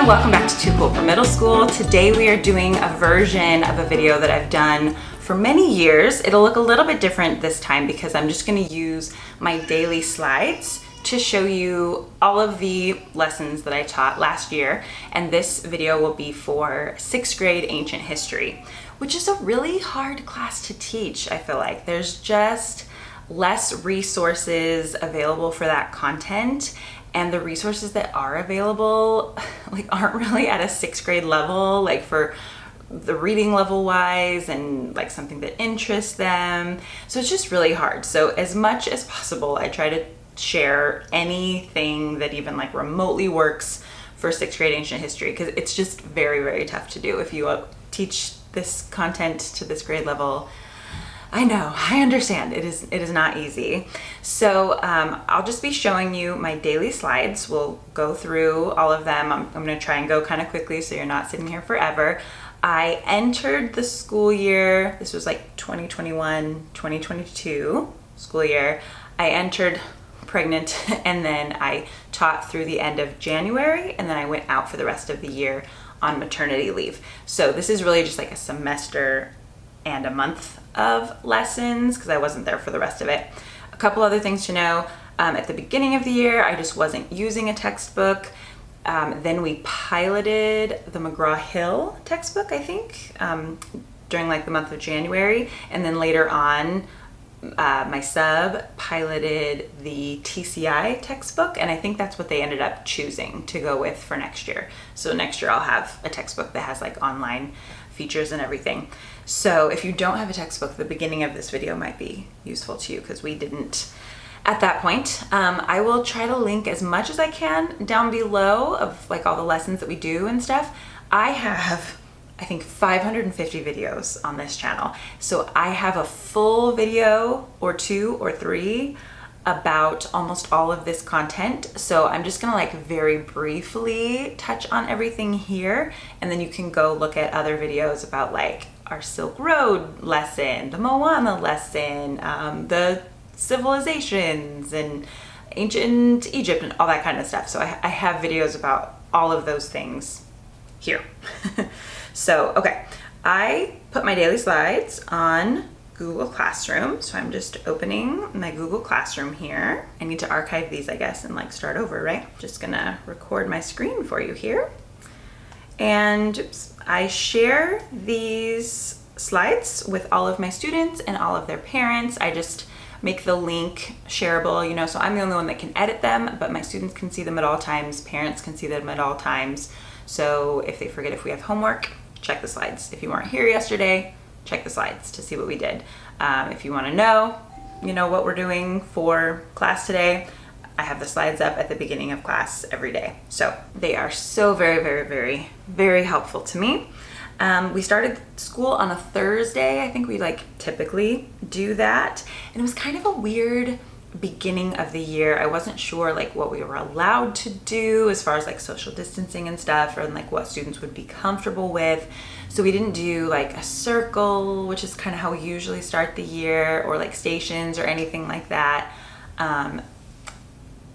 welcome back to Too Cool for Middle School. Today we are doing a version of a video that I've done for many years. It'll look a little bit different this time because I'm just going to use my daily slides to show you all of the lessons that I taught last year, and this video will be for 6th grade ancient history, which is a really hard class to teach. I feel like there's just less resources available for that content, and the resources that are available aren't really at a 6th grade level, like for the reading level wise and like something that interests them. So it's just really hard. So as much as possible, I try to share anything that even like remotely works for 6th grade ancient history, because it's just very, very tough to do if you teach this content to this grade level. I know, I understand, it is not easy. So I'll just be showing you my daily slides. We'll go through all of them. I'm gonna try and go kind of quickly so you're not sitting here forever. I entered the school year, this was like 2021-2022 school year. I entered pregnant and then I taught through the end of January, and then I went out for the rest of the year on maternity leave. So this is really just like a semester and a month of lessons because I wasn't there for the rest of it. A couple other things to know. At the beginning of the year, I just wasn't using a textbook. Then we piloted the McGraw-Hill textbook, I think, during like the month of January. And then later on, my sub piloted the TCI textbook, and I think that's what they ended up choosing to go with for next year. So next year I'll have a textbook that has like online features and everything. So if you don't have a textbook, the beginning of this video might be useful to you because we didn't at that point. I will try to link as much as I can down below of like all the lessons that we do and stuff. I have, I think, 550 videos on this channel. So I have a full video or 2 or 3 about almost all of this content. So I'm just gonna like very briefly touch on everything here, and then you can go look at other videos about like our Silk Road lesson, the Moana lesson, the civilizations and ancient Egypt and all that kind of stuff. So I have videos about all of those things here. So, okay, I put my daily slides on Google Classroom. So I'm just opening my Google Classroom here. I need to archive these, I guess, and like start over, right? Just gonna record my screen for you here. And oops, I share these slides with all of my students and all of their parents. I just make the link shareable, you know, so I'm the only one that can edit them, but my students can see them at all times. Parents can see them at all times. So if they forget if we have homework, check the slides. If you weren't here yesterday, check the slides to see what we did. If you want to know, you know, what we're doing for class today, I have the slides up at the beginning of class every day. So they are so very, very, very, very helpful to me. We started school on a Thursday. I think we like typically do that. And it was kind of a weird beginning of the year. I wasn't sure like what we were allowed to do as far as like social distancing and stuff, or like what students would be comfortable with. So we didn't do like a circle, which is kind of how we usually start the year, or like stations or anything like that.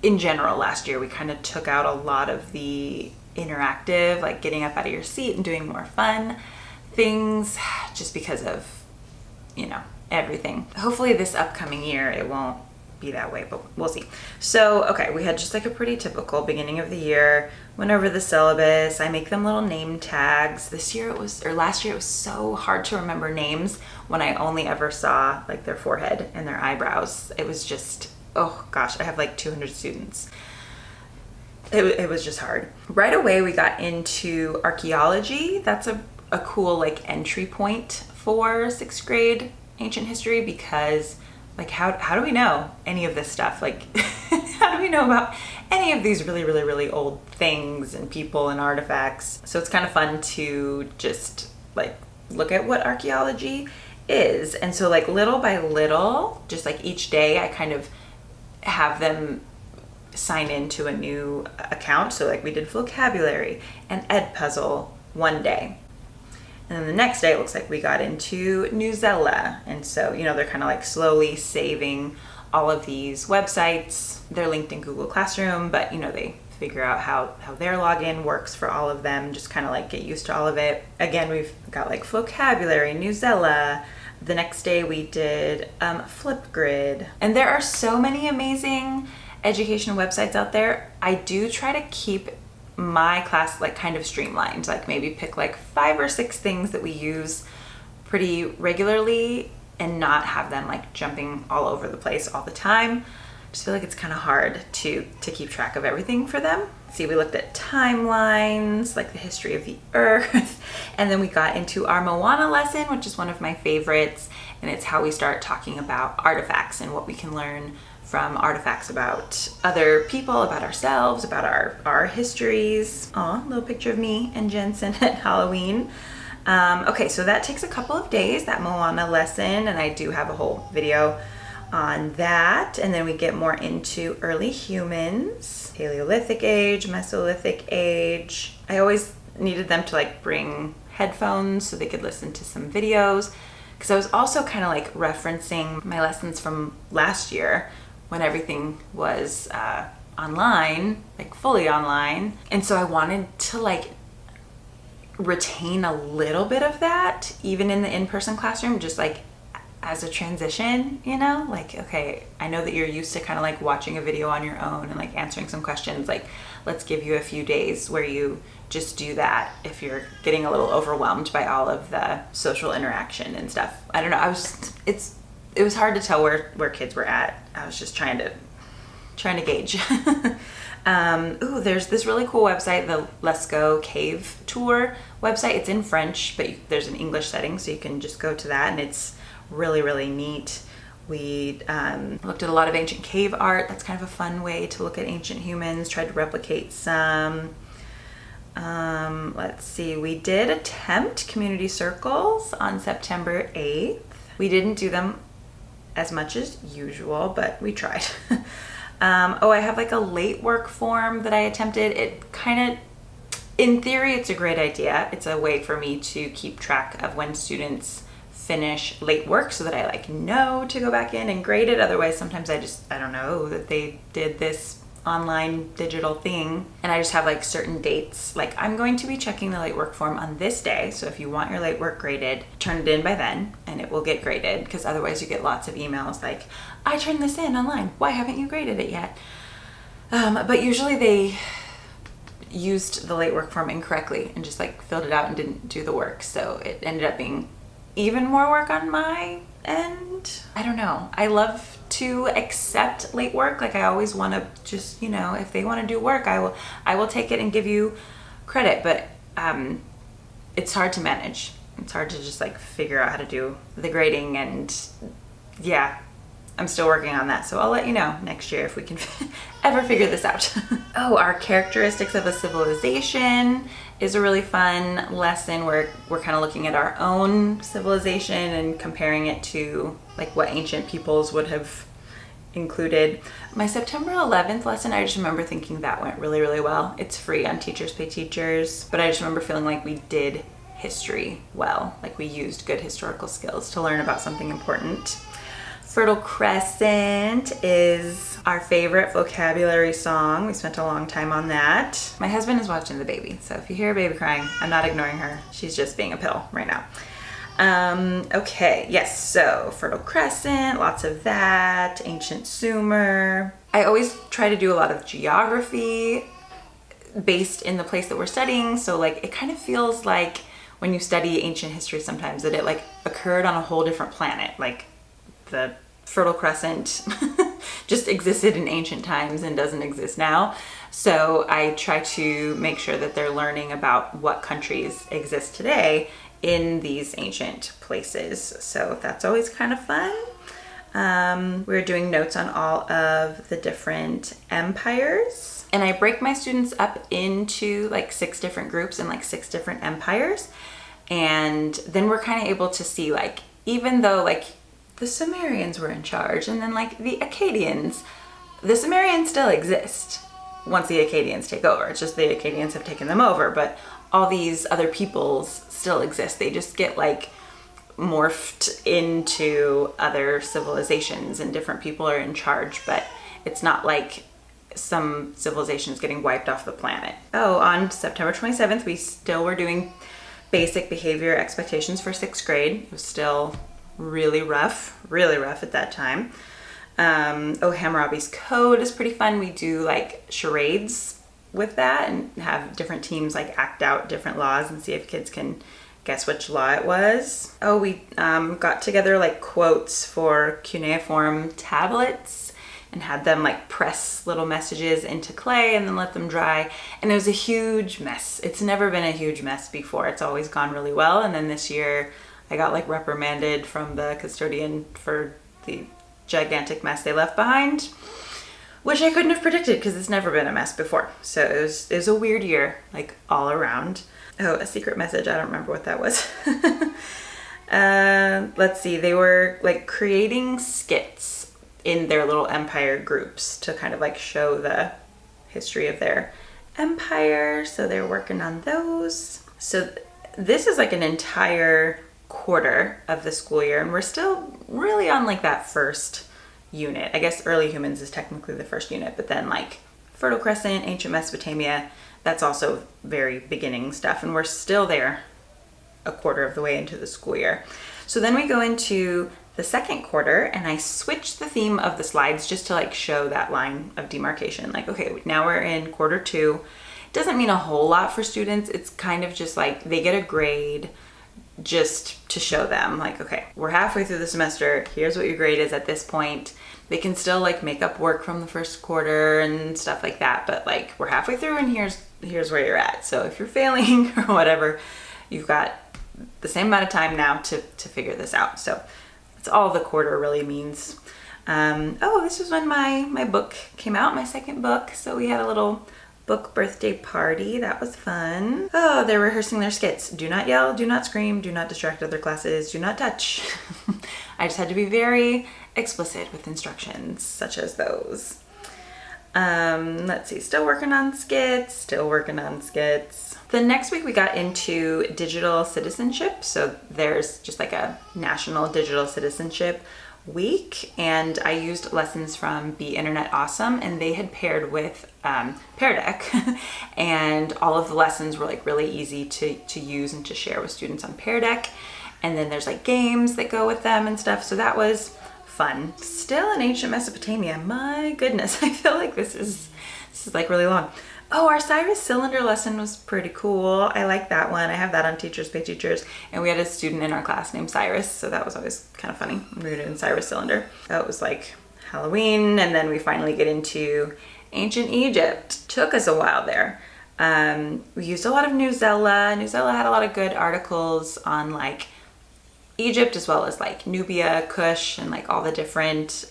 In general, last year we kind of took out a lot of the interactive, like getting up out of your seat and doing more fun things, just because of, you know, everything. Hopefully this upcoming year it won't be that way, but we'll see. So okay, we had just like a pretty typical beginning of the year, went over the syllabus. I make them little name tags. This year it was, or last year it was so hard to remember names when I only ever saw like their forehead and their eyebrows. It was just, oh gosh, I have like 200 students. It was just hard. Right away we got into archaeology. That's a cool like entry point for 6th grade ancient history, because like how do we know any of this stuff? Like how do we know about any of these really, really, really old things and people and artifacts? So it's kind of fun to just like look at what archaeology is. And so like little by little, just like each day I kind of have them sign into a new account. So like we did vocabulary and ed puzzle one day. And then the next day, it looks like we got into Newsella. And so, you know, they're kind of like slowly saving all of these websites. They're linked in Google Classroom, but you know, they figure out how their login works for all of them, just kind of like get used to all of it. Again, we've got like vocabulary, Newsella. The next day we did Flipgrid. And there are so many amazing education websites out there. I do try to keep my class like kind of streamlined, like maybe pick like 5 or 6 things that we use pretty regularly and not have them like jumping all over the place all the time. I just feel like it's kind of hard to keep track of everything for them. See, we looked at timelines, like the history of the earth, and then we got into our Moana lesson, which is one of my favorites, and it's how we start talking about artifacts and what we can learn from artifacts about other people, about ourselves, about our histories. Aw, little picture of me and Jensen at Halloween. Okay, so that takes a couple of days, that Moana lesson, and I do have a whole video on that. And then we get more into early humans, Paleolithic age, Mesolithic age. I always needed them to like bring headphones so they could listen to some videos, because I was also kind of like referencing my lessons from last year when everything was online, like fully online. And so I wanted to like retain a little bit of that even in the in-person classroom, just like as a transition, you know, like, okay, I know that you're used to kind of like watching a video on your own and like answering some questions. Like, let's give you a few days where you just do that if you're getting a little overwhelmed by all of the social interaction and stuff. I don't know. It was hard to tell where kids were at. I was just trying to gauge. Ooh, there's this really cool website, the Let's Go Cave Tour website. It's in French, but there's an English setting, so you can just go to that, and it's really, really neat. We looked at a lot of ancient cave art. That's kind of a fun way to look at ancient humans, tried to replicate some. Let's see, we did attempt community circles on September 8th. We didn't do them as much as usual, but we tried. I have like a late work form that I attempted. It kind of, in theory, it's a great idea. It's a way for me to keep track of when students finish late work so that I like know to go back in and grade it. Otherwise, sometimes I don't know that they did this online digital thing, and I just have like certain dates, like I'm going to be checking the late work form on this day, so if you want your late work graded, turn it in by then and it will get graded, because otherwise you get lots of emails like, I turned this in online, why haven't you graded it yet? But usually they used the late work form incorrectly and just like filled it out and didn't do the work, so it ended up being even more work on my end. I don't know. I love to accept late work. Like I always want to just, you know, if they want to do work, I will take it and give you credit, but it's hard to manage. It's hard to just like figure out how to do the grading, and yeah, I'm still working on that. So I'll let you know next year if we can ever figure this out. Oh, our characteristics of a civilization is a really fun lesson where we're kind of looking at our own civilization and comparing it to like what ancient peoples would have included. My September 11th lesson, I just remember thinking that went really, really well. It's free on Teachers Pay Teachers, but I just remember feeling like we did history well, like we used good historical skills to learn about something important. Fertile Crescent is our favorite vocabulary song. We spent a long time on that. My husband is watching the baby, so if you hear a baby crying, I'm not ignoring her. She's just being a pill right now. Okay, yes, so Fertile Crescent, lots of that. Ancient Sumer. I always try to do a lot of geography based in the place that we're studying, so like it kind of feels like when you study ancient history sometimes that it like occurred on a whole different planet, like the Fertile Crescent just existed in ancient times and doesn't exist now. So I try to make sure that they're learning about what countries exist today in these ancient places. So that's always kind of fun. We're doing notes on all of the different empires. And I break my students up into like 6 different groups and like 6 different empires. And then we're kind of able to see like, even though like the Sumerians were in charge, and then like the Akkadians, the Sumerians still exist once the Akkadians take over. It's just the Akkadians have taken them over, but all these other peoples still exist. They just get like morphed into other civilizations and different people are in charge, but it's not like some civilizations getting wiped off the planet. Oh, on September 27th, we still were doing basic behavior expectations for 6th grade. It was still really rough at that time. Hammurabi's Code is pretty fun. We do like charades with that and have different teams like act out different laws and see if kids can guess which law it was. Oh, we got together like quotes for cuneiform tablets and had them like press little messages into clay and then let them dry. And it was a huge mess. It's never been a huge mess before. It's always gone really well. And then this year I got like reprimanded from the custodian for the gigantic mess they left behind, which I couldn't have predicted because it's never been a mess before. So it was a weird year, like all around. Oh, a secret message. I don't remember what that was. Let's see. They were like creating skits in their little empire groups to kind of like show the history of their empire. So they're working on those. So this is like an entire quarter of the school year, and we're still really on like that first unit. I guess early humans is technically the first unit, but then like Fertile Crescent, ancient Mesopotamia, that's also very beginning stuff, and we're still there a quarter of the way into the school year. So then we go into the second quarter, and I switched the theme of the slides just to like show that line of demarcation. Like, okay, now we're in quarter 2. It doesn't mean a whole lot for students. It's kind of just like they get a grade just to show them like, okay, we're halfway through the semester. Here's what your grade is at this point. They can still like make up work from the first quarter and stuff like that, but like we're halfway through and here's where you're at. So if you're failing or whatever, you've got the same amount of time now to figure this out. So that's all the quarter really means. This was when my book came out, my second book. So we had a little book birthday party. That was fun. Oh, they're rehearsing their skits. Do not yell, do not scream, do not distract other classes, do not touch. I just had to be very explicit with instructions such as those. Let's see, still working on skits. The next week we got into digital citizenship. So there's just like a national digital citizenship week, and I used lessons from Be Internet Awesome, and they had paired with Pear Deck and all of the lessons were like really easy to use and to share with students on Pear Deck. And then there's like games that go with them and stuff, so that was fun. Still in ancient Mesopotamia. My goodness, I feel like this is like really long. Oh, our Cyrus cylinder lesson was pretty cool. I like that one. I have that on Teachers Pay Teachers. And we had a student in our class named Cyrus, so that was always kind of funny when we were doing Cyrus cylinder. That was like Halloween, and then we finally get into ancient Egypt. Took us a while there. We used a lot of Newsella. Newsella had a lot of good articles on like Egypt as well as like Nubia, Kush, and like all the different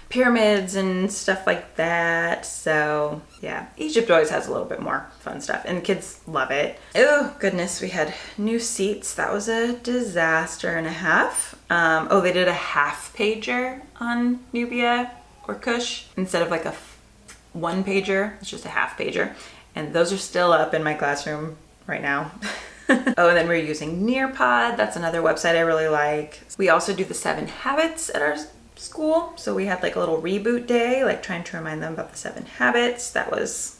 pyramids and stuff like that. So yeah, Egypt always has a little bit more fun stuff and kids love it. Oh goodness, we had new seats. That was a disaster and a half. They did a half pager on Nubia or Kush instead of like a one pager. It's just a half pager, and those are still up in my classroom right now. And then we're using Nearpod. That's another website I really like. We also do the 7 habits at our school. So we had like a little reboot day, like trying to remind them about the 7 habits. That was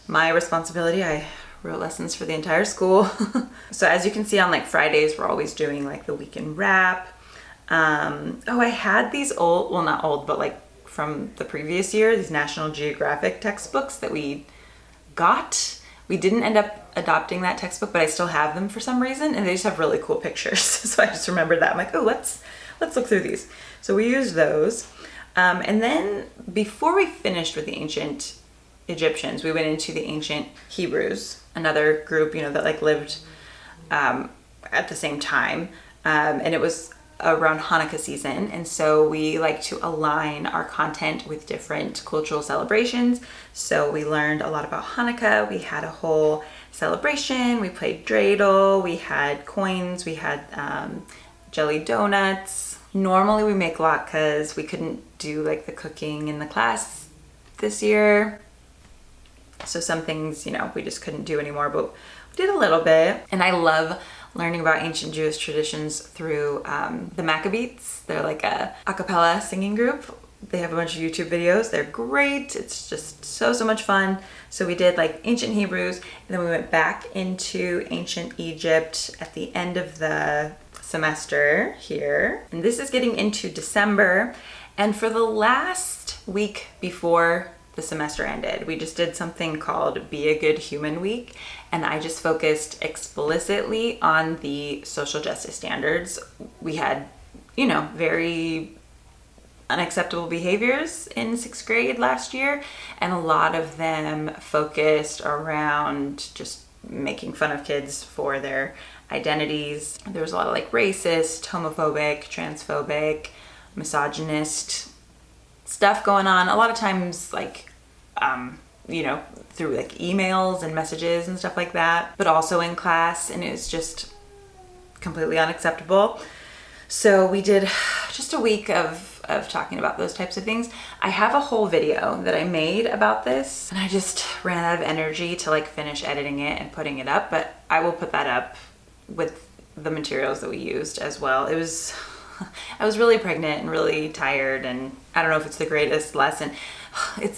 my responsibility. I wrote lessons for the entire school. So as you can see on like Fridays, we're always doing like the weekend wrap. I had these old, well not old, but like from the previous year, these National Geographic textbooks that we got. We didn't end up adopting that textbook, but I still have them for some reason, and they just have really cool pictures. So I just remembered that. I'm like, oh, let's look through these. So we used those. And then before we finished with the ancient Egyptians, we went into the ancient Hebrews, another group, that like lived at the same time. And it was around Hanukkah season. And so we like to align our content with different cultural celebrations. So we learned a lot about Hanukkah. We had a whole celebration. We played dreidel. We had coins. We had jelly donuts. Normally we make latkes. We couldn't do like the cooking in the class this year. So some things, we just couldn't do anymore, but we did a little bit. And I love learning about ancient Jewish traditions through the Maccabees. They're like a cappella singing group. They have a bunch of YouTube videos. They're great. It's just so much fun. So we did like ancient Hebrews, and then we went back into ancient Egypt at the end of the semester here. And this is getting into December. And for the last week before the semester ended, we just did something called Be a Good Human Week. And I just focused explicitly on the social justice standards. We had, you know, very unacceptable behaviors in 6th grade last year, and a lot of them focused around just making fun of kids for their identities. There was a lot of like racist, homophobic, transphobic, misogynist stuff going on. A lot of times like, you know, through like emails and messages and stuff like that, but also in class, and it was just completely unacceptable. So we did just a week of talking about those types of things. I have a whole video that I made about this, and I just ran out of energy to like finish editing it and putting it up, but I will put that up with the materials that we used as well. It was, I was really pregnant and really tired, and I don't know if it's the greatest lesson.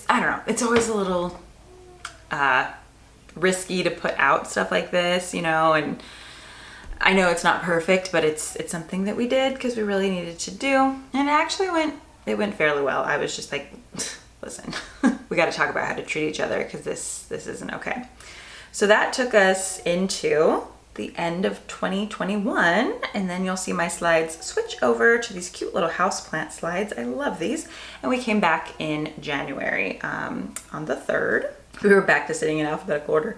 I don't know, it's always a little risky to put out stuff like this, you know, and I know it's not perfect, but it's something that we did because we really needed to do. And it went fairly well. I was just like, listen, we got to talk about how to treat each other because this isn't okay. So that took us into the end of 2021, and then you'll see my slides switch over to these cute little houseplant slides. I love these. And we came back in January on the 3rd. We were back to sitting in alphabetical order.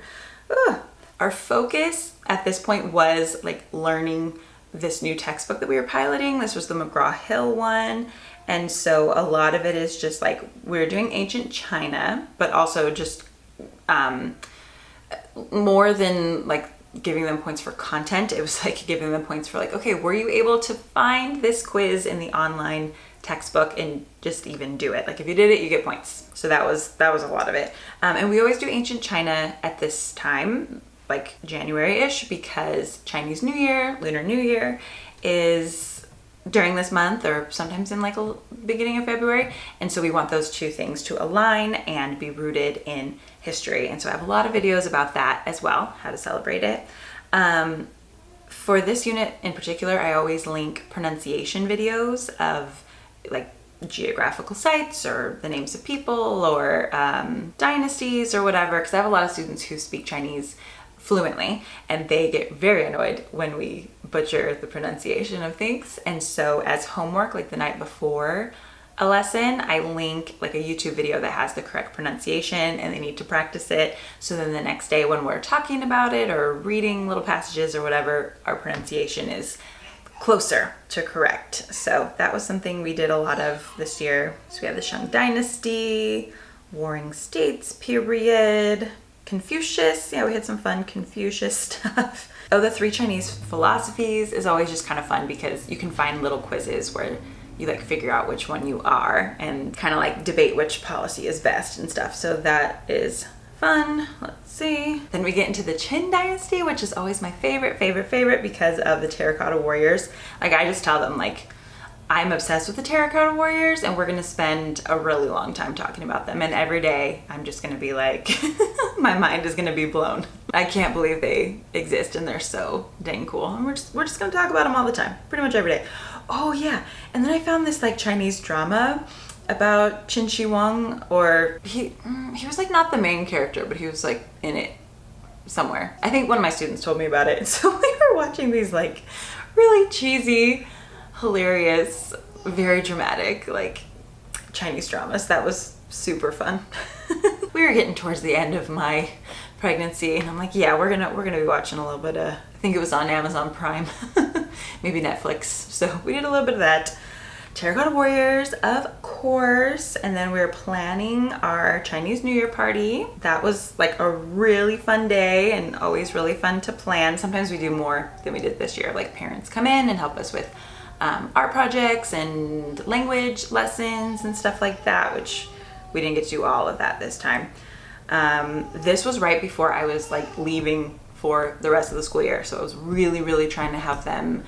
Ugh. Our focus at this point was like learning this new textbook that we were piloting. This was the McGraw-Hill one. And so a lot of it is just like, we were doing ancient China, but also just more than like giving them points for content. It was like giving them points for like, okay, were you able to find this quiz in the online textbook and just even do it? Like if you did it, you get points. So that was a lot of it. And we always do ancient China at this time, like January-ish, because Chinese New Year, Lunar New Year is during this month, or sometimes in like a beginning of February. And so we want those two things to align and be rooted in history. And so I have a lot of videos about that as well, how to celebrate it. For this unit in particular, I always link pronunciation videos of like geographical sites or the names of people or dynasties or whatever, because I have a lot of students who speak Chinese fluently, and they get very annoyed when we butcher the pronunciation of things. And so as homework, like the night before a lesson, I link like a YouTube video that has the correct pronunciation, and they need to practice it. So then the next day when we're talking about it or reading little passages or whatever, our pronunciation is closer to correct. So that was something we did a lot of this year. So we have the Shang Dynasty, Warring States period, Confucius. Yeah, we had some fun Confucius stuff. Oh, the 3 Chinese philosophies is always just kind of fun because you can find little quizzes where you like figure out which one you are and kind of like debate which policy is best and stuff. So that is fun. Let's see. Then we get into the Qin Dynasty, which is always my favorite because of the terracotta warriors. Like I just tell them like, I'm obsessed with the terracotta warriors, and we're gonna spend a really long time talking about them. And every day I'm just gonna be like, my mind is gonna be blown. I can't believe they exist and they're so dang cool. And we're just gonna talk about them all the time, pretty much every day. Oh yeah, and then I found this like Chinese drama about Qin Shi Huang, or he was like not the main character, but he was like in it somewhere. I think one of my students told me about it. So we were watching these like really cheesy, hilarious, very dramatic like Chinese dramas. That was super fun. We were getting towards the end of my pregnancy, and I'm like, yeah, we're gonna be watching a little bit of, I think it was on Amazon Prime, maybe Netflix. So we did a little bit of that. Terracotta Warriors, of course, and then we were planning our Chinese New Year party. That was like a really fun day and always really fun to plan. Sometimes we do more than we did this year. Like parents come in and help us with art projects and language lessons and stuff like that, which we didn't get to do all of that this time. This was right before I was like leaving for the rest of the school year. So I was really trying to have them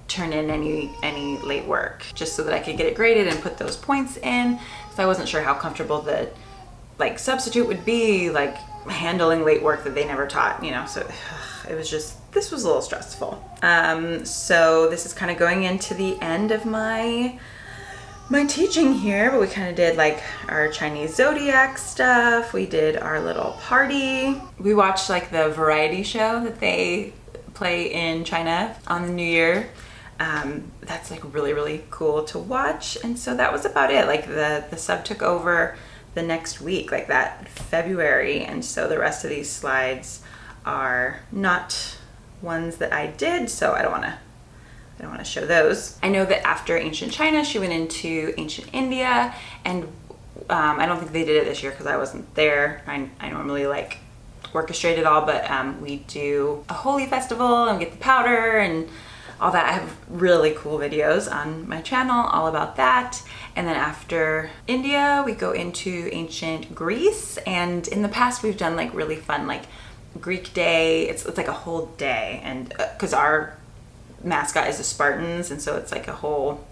turn in any late work, just so that I could get it graded and put those points in. So I wasn't sure how comfortable the like substitute would be, like handling late work that they never taught, you know. So it was just, this was a little stressful. So this is kind of going into the end of my teaching here, but we kind of did like our Chinese zodiac stuff. We did our little party. We watched like the variety show that they play in China on the New Year. That's like really, really cool to watch. And so that was about it. Like the sub took over the next week, like that February. And so the rest of these slides are not ones that I did, so I don't want to show those. I know that after ancient China, she went into ancient India, and I don't think they did it this year because I wasn't there. I normally like orchestrate it all, but we do a holy festival and get the powder and all that. I have really cool videos on my channel all about that. And then after India, we go into ancient Greece, and in the past we've done like really fun like Greek day. It's like a whole day, and because our mascot is the Spartans, and so it's like a whole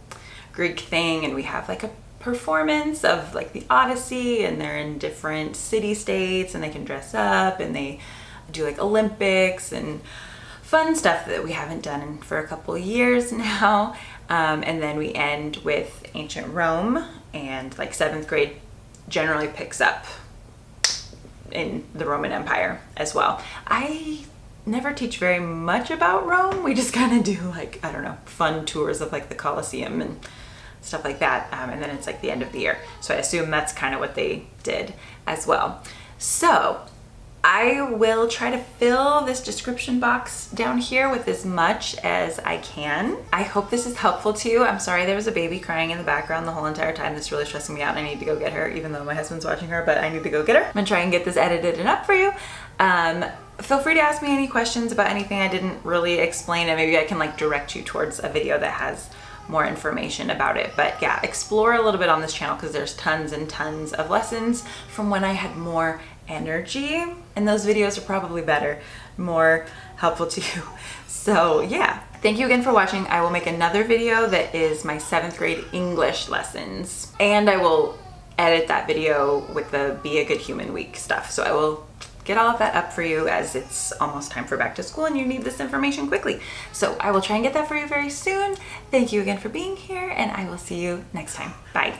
Greek thing, and we have like a performance of like the Odyssey, and they're in different city states, and they can dress up, and they do like Olympics and fun stuff that we haven't done for a couple years now. And then we end with ancient Rome, and like 7th grade generally picks up in the Roman Empire as well. I never teach very much about Rome. We just kind of do like, I don't know, fun tours of like the Colosseum and stuff like that. And then it's like the end of the year. So I assume that's kind of what they did as well. So I will try to fill this description box down here with as much as I can. I hope this is helpful to you. I'm sorry there was a baby crying in the background the whole entire time. This is really stressing me out, and I need to go get her, even though my husband's watching her, but I need to go get her. I'm gonna try and get this edited and up for you. Feel free to ask me any questions about anything I didn't really explain, and maybe I can like direct you towards a video that has more information about it. But yeah, explore a little bit on this channel because there's tons and tons of lessons from when I had more energy, and those videos are probably better, more helpful to you. So yeah, thank you again for watching. I will make another video that is my 7th grade English lessons, and I will edit that video with the Be a Good Human Week stuff. So I will get all of that up for you as it's almost time for back to school and you need this information quickly. So I will try and get that for you very soon. Thank you again for being here, and I will see you next time. Bye.